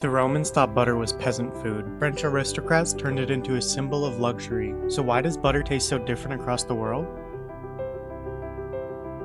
The Romans thought butter was peasant food. French aristocrats turned it into a symbol of luxury. So why does butter taste so different across the world?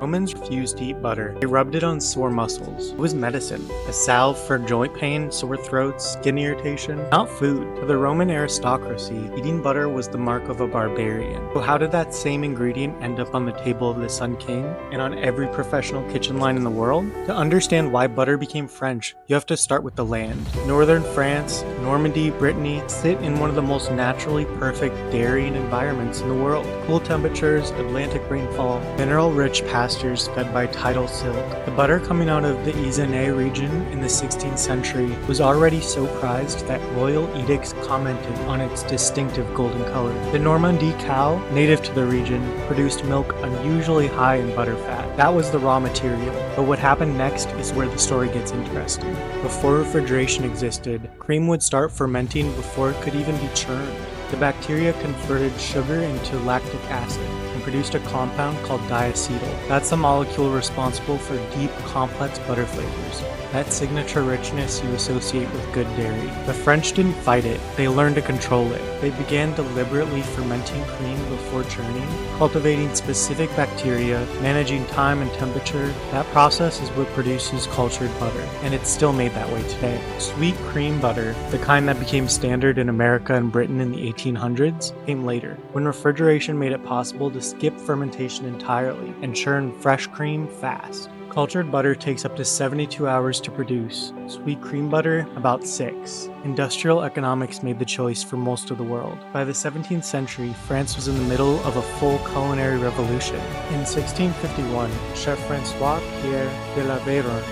Romans refused to eat butter. They rubbed it on sore muscles. It was medicine, a salve for joint pain, sore throats, skin irritation, not food. To the Roman aristocracy, eating butter was the mark of a barbarian. So how did that same ingredient end up on the table of the Sun King and on every professional kitchen line in the world? To understand why butter became French, you have to start with the land. Northern France, Normandy, Brittany sit in one of the most naturally perfect dairying environments in the world. Cool temperatures, Atlantic rainfall, mineral-rich pastures fed by tidal silk. The butter coming out of the Cuisinier region in the 16th century was already so prized that royal edicts commented on its distinctive golden color. The Normandy cow, native to the region, produced milk unusually high in butter fat. That was the raw material. But what happened next is where the story gets interesting. Before refrigeration existed, cream would start fermenting before it could even be churned. The bacteria converted sugar into lactic acid and produced a compound called diacetyl. That's the molecule responsible for deep, complex butter flavors. That signature richness you associate with good dairy. The French didn't fight it, they learned to control it. They began deliberately fermenting cream before churning, cultivating specific bacteria, managing time and temperature. That process is what produces cultured butter, and it's still made that way today. Sweet cream butter, the kind that became standard in America and Britain in the 1800s, came later, when refrigeration made it possible to skip fermentation entirely and churn fresh cream fast. Cultured butter takes up to 72 hours to produce. Sweet cream butter, about 6. Industrial economics made the choice for most of the world. By the 17th century, France was in the middle of a full culinary revolution. In 1651, chef François-Pierre de la Varenne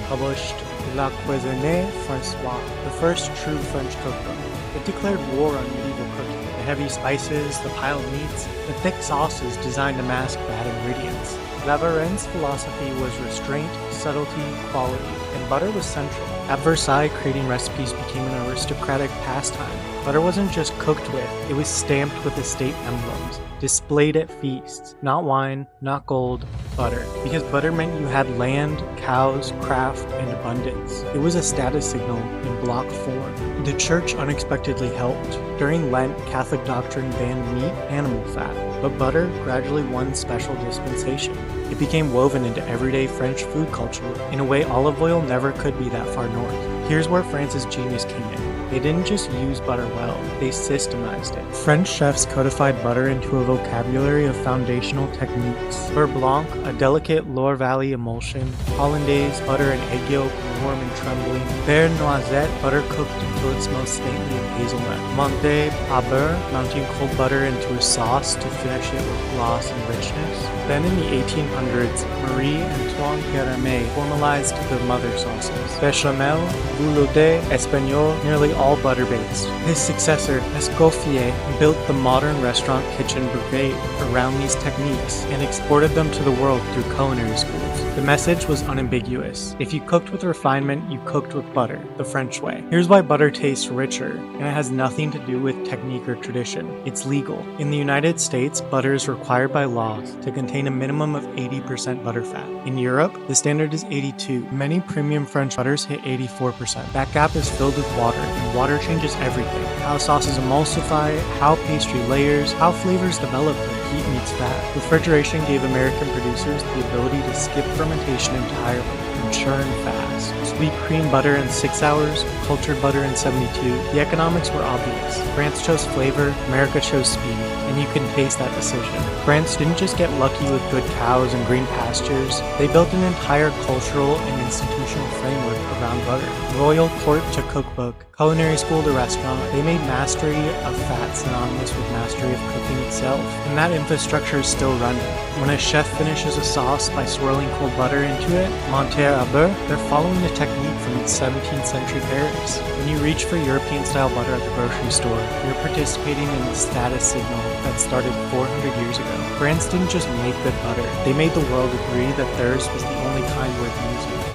published La Cuisine François, the first true French cookbook. It declared war on medieval cooking. The heavy spices, the piled meats, the thick sauces designed to mask bad ingredients. La Varenne's philosophy was restraint, subtlety, quality, and butter was central. At Versailles, creating recipes became an aristocratic pastime. Butter wasn't just cooked with, it was stamped with estate emblems, displayed at feasts. Not wine, not gold, butter. Because butter meant you had land, cows, craft, and abundance. It was a status signal in block form. The church unexpectedly helped. During Lent, Catholic doctrine banned meat, animal fat, but butter gradually won special dispensation. It became woven into everyday French food culture in a way olive oil never could be that far north. Here's where France's genius came in. They didn't just use butter well, they systemized it. French chefs codified butter into a vocabulary of foundational techniques. Beurre blanc, a delicate Loire Valley emulsion. Hollandaise, butter and egg yolk, warm and trembling. Beurre noisette, butter cooked until it smells faintly of hazelnut. Monté à beurre, mounting cold butter into a sauce to finish it with gloss and richness. Then in the 1800s, Marie-Antoine Carême formalized the mother sauces. Bechamel, Bouleaudet, Espagnole, nearly all butter-based. His successor, Escoffier, built the modern restaurant kitchen brigade around these techniques and exported them to the world through culinary schools. The message was unambiguous. If you cooked with refinement, you cooked with butter, the French way. Here's why butter tastes richer, and it has nothing to do with technique or tradition. It's legal. In the United States, butter is required by law to contain a minimum of 80% butterfat. In Europe, the standard is 82%. Many premium French butters hit 84%. That gap is filled with water, and water changes everything. How sauces emulsify, how pastry layers, how flavors develop when heat meets fat. Refrigeration gave American producers the ability to skip fermentation entirely and churn fast. Sweet cream butter in 6 hours, cultured butter in 72. The economics were obvious. France chose flavor, America chose speed, and you can taste that decision. France didn't just get lucky with good cows and green pastures, they built an entire cultural and institutional framework around butter. Royal court to cookbook, culinary school to restaurant, they made mastery of fat synonymous with mastery of cooking itself, and that infrastructure is still running. When a chef finishes a sauce by swirling cold butter into it, monté à beurre, they're following a technique from 17th century Paris. When you reach for European-style butter at the grocery store, you're participating in the status signal that started 400 years ago. France didn't just make good butter, they made the world agree that theirs was the only kind worth using.